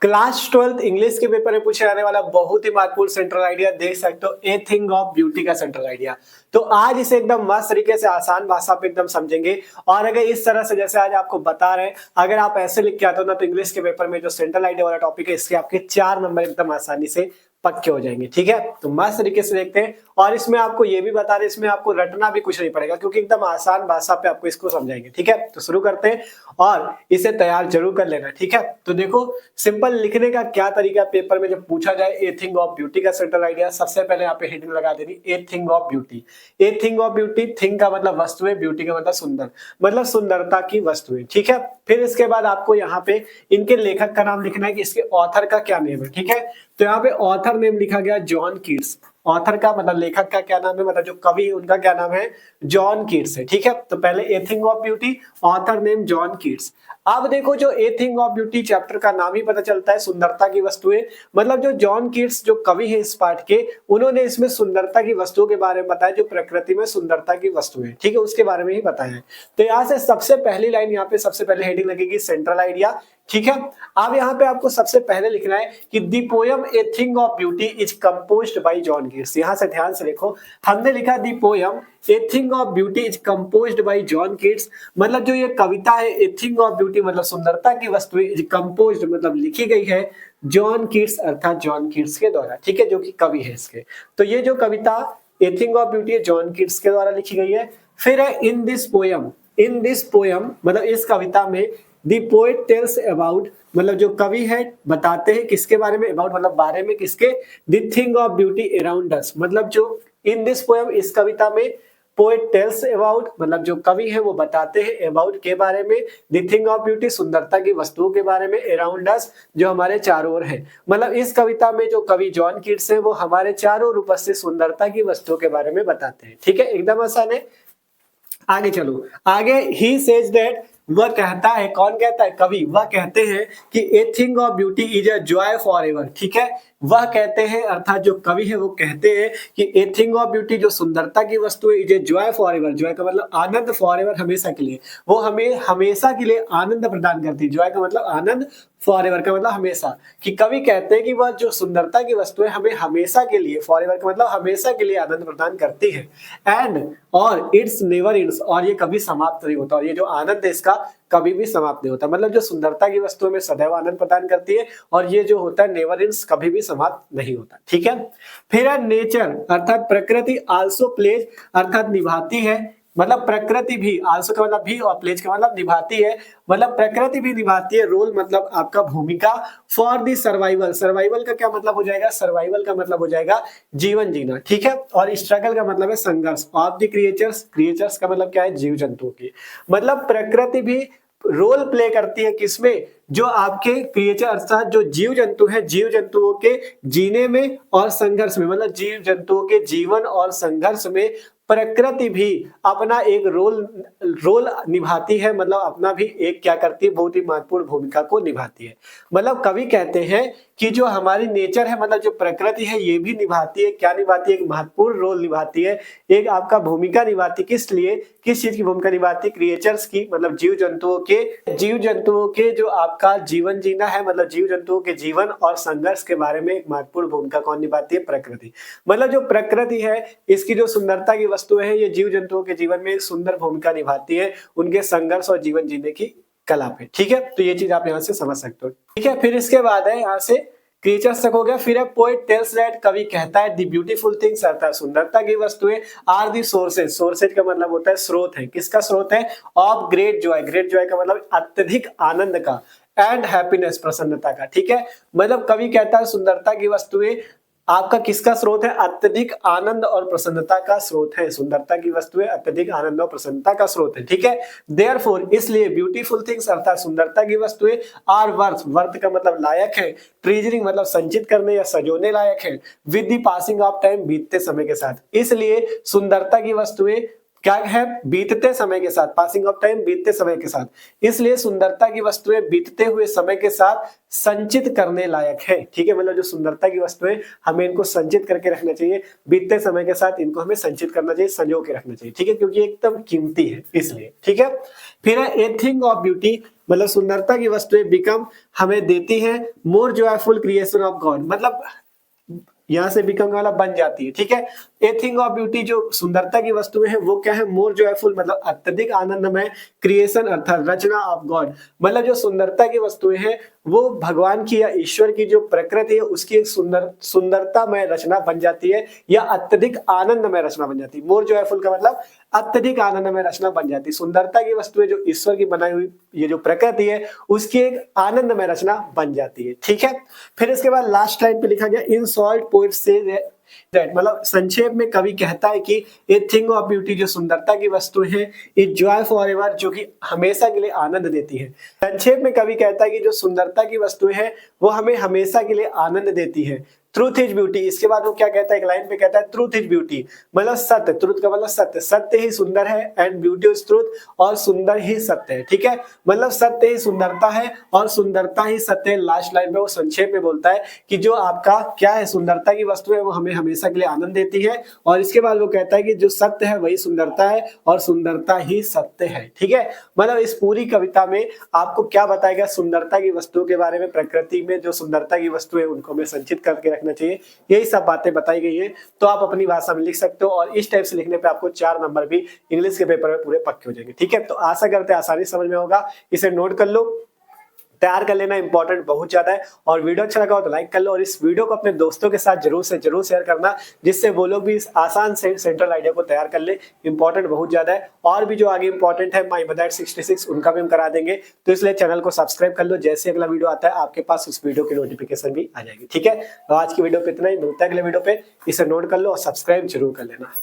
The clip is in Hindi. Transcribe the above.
क्लास 12th इंग्लिश के पेपर में पूछे जाने वाला बहुत ही महत्वपूर्ण सेंट्रल आइडिया देख सकते हो, ए थिंग ऑफ ब्यूटी का सेंट्रल आइडिया। तो आज इसे एकदम मस्त तरीके से आसान भाषा पे एकदम समझेंगे। और अगर इस तरह से जैसे आज आपको बता रहे हैं, अगर आप ऐसे लिख के आते हो ना, तो इंग्लिश के पेपर में जो सेंट्रल आइडिया वाला टॉपिक है, इसके आपके 4 नंबर एकदम आसानी से पक्के हो जाएंगे। ठीक है, तो मस्त तरीके से देखते हैं। और इसमें आपको ये भी बता रहे, इसमें आपको रटना भी कुछ नहीं पड़ेगा, क्योंकि एकदम आसान भाषा पे आपको इसको समझाएंगे। ठीक है, तो शुरू करते हैं और इसे तैयार जरूर कर लेना। ठीक है, तो देखो सिंपल लिखने का क्या तरीका पेपर में जब पूछा जाए ए थिंग ऑफ ब्यूटी का सेंट्रल आइडिया, सबसे पहले यहाँ पे हेडिंग लगा देनी, ए thing of beauty. A thing of beauty, thing का मतलब वस्तुएं, ब्यूटी का मतलब सुंदर, मतलब सुंदरता की वस्तुएं। ठीक है, फिर इसके बाद आपको यहाँ पे इनके लेखक का नाम लिखना है कि इसके ऑथर का क्या नेम है। ठीक है, तो यहाँ पे ऑथर नेम लिखा गया जॉन कीट्स। ऑथर का मतलब लेखक का क्या नाम है, मतलब जो कवि है उनका क्या नाम है, जॉन कीट्स है। ठीक है, तो पहले ए thing of beauty, author name John Keats. अब देखो जो ए थिंग ऑफ ब्यूटी चैप्टर का नाम ही पता चलता है सुंदरता की वस्तुएं, मतलब जो जॉन कीट्स जो कवि है इस पाठ के, उन्होंने इसमें सुंदरता की वस्तुओं के बारे में बताया, जो प्रकृति में सुंदरता की वस्तुएं, ठीक है, उसके बारे में ही बताया है। तो यहाँ से सबसे पहली लाइन, यहाँ पे सबसे पहले हेडिंग लगेगी सेंट्रल आइडिया। ठीक है, अब यहाँ पे आपको सबसे पहले लिखना है कि the poem a thing of beauty is composed by John Keats. यहाँ से ध्यान से देखो, हमने लिखा the poem a thing of beauty is composed by John Keats, मतलब जो ये कविता है ए थिंग ऑफ ब्यूटी मतलब सुंदरता की वस्तुएं, इज कंपोज्ड मतलब लिखी गई है जॉन कीट्स अर्थात जॉन कीट्स के द्वारा। ठीक है, जो कि कवि है इसके। तो ये जो कविता ए थिंग ऑफ ब्यूटी है जॉन कीट्स के द्वारा लिखी गई है। फिर है in this poem, in this poem मतलब इस कविता में दी पोएट टेल्स अबाउट, मतलब जो कवि है बताते हैं किसके बारे में, अबाउट मतलब बारे में, किसके, the thing of beauty around us, मतलब जो इन दिस पोएम इस कविता में पोएट टेल्स अबाउट मतलब जो कवि है वो बताते हैं अबाउट के बारे में, दी थिंग ऑफ ब्यूटी सुंदरता की वस्तुओं के बारे में, अराउंड अस जो हमारे चारों ओर है। मतलब इस कविता में जो कवि जॉन कीट्स है वो हमारे चारों ओर उपस्थित सुंदरता की वस्तुओं के बारे में बताते हैं। ठीक है, एकदम आसान है। आगे चलो, आगे ही सेज दैट, वह कहता है, कौन कहता है, कवि, वह कहते हैं कि ए thing of beauty is a joy for ever. ठीक है, वह कहते हैं अर्थात जो कवि है वो कहते हैं कि ए थिंग ऑफ ब्यूटी जो सुंदरता की वस्तु है, is a joy for ever, Joy का मतलब आनंद, फॉर एवर हमेशा के लिए, वो हमें हमेशा के लिए आनंद प्रदान करती है। जॉय का मतलब आनंद, फॉर एवर का मतलब हमेशा, कि कवि कहते हैं कि वह जो सुंदरता की वस्तु है हमें हमेशा के लिए, फॉर एवर का मतलब हमेशा के लिए आनंद प्रदान करती है। एंड और इट्स नेवर इट्स, और ये कभी समाप्त नहीं होता, और ये जो आनंद है इसका कभी भी समाप्त नहीं होता। मतलब जो सुंदरता की वस्तु में सदैव आनंद प्रदान करती है, और ये जो होता है नेवर इट्स, कभी भी समाप्त नहीं होता। ठीक है, फिर है नेचर अर्थात प्रकृति, आल्सो प्लेज अर्थात निभाती है, मतलब प्रकृति भी, आल्सो का मतलब भी और प्लेज का मतलब निभाती है, मतलब प्रकृति भी निभाती है रोल, मतलब आपका भूमिका, फॉर दी सर्वाइवल, सर्वाइवल का क्या मतलब हो जाएगा, सर्वाइवल का मतलब हो जाएगा जीवन जीना। ठीक है, और स्ट्रगल का मतलब है संघर्ष, ऑफ द क्रिएचर्स, क्रिएचर्स का मतलब क्या है, जीव जंतुओं की, मतलब प्रकृति भी रोल प्ले करती है किसमें, जो आपके क्रिएचर अर्थात जो जीव जंतु है, जीव जंतुओं के जीने में और संघर्ष में, मतलब जीव जंतुओं के जीवन और संघर्ष में प्रकृति भी अपना एक रोल निभाती है, मतलब अपना भी एक क्या करती है, बहुत ही महत्वपूर्ण भूमिका को निभाती है। मतलब कवि कहते हैं कि जो हमारी नेचर है, मतलब जो प्रकृति है, ये भी निभाती है, क्या निभाती है, एक महत्वपूर्ण रोल निभाती है, एक आपका भूमिका निभाती, किस लिए, किस चीज की भूमिका निभाती, क्रिएचर्स की, मतलब जीव जंतुओं के जो आपका जीवन जीना है, मतलब जीव जंतुओं के जीवन और संघर्ष के बारे में एक महत्वपूर्ण भूमिका कौन निभाती है, प्रकृति। मतलब जो प्रकृति है इसकी जो सुंदरता की वस्तु है, ये जीव जंतुओं के जीवन में एक सुंदर भूमिका निभाती है, उनके संघर्ष और जीवन जीने की कला पे। ठीक है, तो ये चीज आप यहाँ से समझ सकते हो। ठीक है, फिर इसके बाद है यहाँ से क्रिएचर्स तक हो गया। फिर है पोएट टेल्स दैट, कवि कहता है दी ब्यूटीफुल थिंग्स अर्थात सुंदरता की वस्तुएं, आर दी सोर्सेज, सोर्सेज का मतलब होता है स्रोत है, किसका स्रोत है, of great Joy, great Joy का मतलब अत्यधिक आनंद का, एंड हैप्पीनेस प्रसन्नता का। ठीक है, मतलब कवि कहता है सुंदरता की वस्तुएं आपका किसका स्रोत है, अत्यधिक आनंद और प्रसन्नता का स्रोत है, सुंदरता की वस्तुएं अत्यधिक आनंद और प्रसन्नता का स्रोत है। ठीक है, देयरफॉर इसलिए ब्यूटीफुल थिंग्स अर्थात सुंदरता की वस्तुएं, आर वर्थ, वर्थ का मतलब लायक है, ट्रेजरिंग मतलब संचित करने या सजोने लायक है, with the passing of time बीतते समय के साथ, इसलिए सुंदरता की वस्तुएं क्या है, बीतते समय के साथ, पासिंग ऑफ टाइम, बीतते समय के साथ, इसलिए सुंदरता की वस्तुएं बीतते हुए समय के साथ संचित करने लायक है। ठीक है, मतलब जो सुंदरता की वस्तुएं हमें इनको संचित करके रखना चाहिए, बीतते समय के साथ इनको हमें संचित करना चाहिए, संजो के रखना चाहिए। ठीक है, क्योंकि एकदम कीमती है इसलिए। ठीक है, फिर है ए थिंग ऑफ ब्यूटी, मतलब सुंदरता की वस्तुएं बिकम हमें देती है मोर जॉयफुल क्रिएशन ऑफ गॉड, मतलब यहां से बिकम वाला बन जाती है। ठीक है, ए थिंग ऑफ ब्यूटी जो सुंदरता की वस्तुएं हैं वो क्या है, मोर जॉयफुल मतलब अत्यधिक आनंदमय, क्रिएशन अर्थात रचना ऑफ गॉड, मतलब जो सुंदरता की वस्तुएं हैं वो भगवान की या ईश्वर की जो प्रकृति है उसकी एक सुंदरतामय रचना बन जाती है या अत्यधिक आनंदमय रचना बन जाती है। मोर जॉयफुल का मतलब अत्यधिक आनंदमय रचना बन जाती है। सुंदरता की वस्तुएं जो ईश्वर की बनाई हुई ये जो प्रकृति है उसकी एक आनंदमय रचना बन जाती है। ठीक है, फिर इसके बाद लास्ट लाइन पे लिखा गया in short poet say that, मतलब संक्षेप में कवि कहता है कि ए थिंग ऑफ ब्यूटी जो सुंदरता की वस्तु है, इज जॉय फॉर एवर, जो कि हमेशा के लिए आनंद देती है। संक्षेप में कवि कहता है कि जो सुंदरता की वस्तु है वो हमें हमेशा के लिए आनंद देती है। ट्रूथ इज ब्यूटी, इसके बाद वो क्या कहता है, एक लाइन पे कहता है ट्रूथ इज ब्यूटी, मतलब सत्य, ट्रूथ का मतलब सत्य, सत्य ही सुंदर है, एंड ब्यूटी इज ट्रूथ, और सुंदर ही सत्य है। ठीक है, मतलब सत्य ही सुंदरता है और सुंदरता ही सत्य है। लास्ट लाइन में वो संक्षेप में बोलता है कि जो आपका क्या है, सुंदरता की वस्तु है वो हमें हमेशा के लिए आनंद देती है, और इसके बाद वो कहता है कि जो सत्य है वही सुंदरता है और सुंदरता ही सत्य है। ठीक है, मतलब इस पूरी कविता में आपको क्या बताया गया, सुंदरता की वस्तुओं के बारे में, प्रकृति में जो सुंदरता की वस्तु है उनको हमें संचित करके रखना चाहिए, यही सब बातें बताई गई है। तो आप अपनी भाषा में लिख सकते हो और इस टाइप से लिखने पे आपको 4 नंबर भी इंग्लिश के पेपर में पूरे पक्के हो जाएंगे। ठीक है, तो आशा करते हैं आसानी समझ में होगा, इसे नोट कर लो, तैयार कर लेना, इंपॉर्टेंट बहुत ज्यादा है। और वीडियो अच्छा लगा हो तो लाइक कर लो और इस वीडियो को अपने दोस्तों के साथ जरूर से जरूर शेयर करना, जिससे वो लोग भी इस आसान से सेंट्रल आइडिया को तैयार कर ले। इंपॉर्टेंट बहुत ज्यादा है, और भी जो आगे इंपॉर्टेंट है माई बदैट 66 उनका भी हम करा देंगे। तो इसलिए चैनल को सब्सक्राइब कर लो, जैसे अगला वीडियो आता है आपके पास उस वीडियो की नोटिफिकेशन भी आ जाएगी। ठीक है, तो आज की वीडियो पे इतना ही, मिलता है अगले वीडियो पे, इसे नोट कर लो और सब्सक्राइब जरूर कर लेना।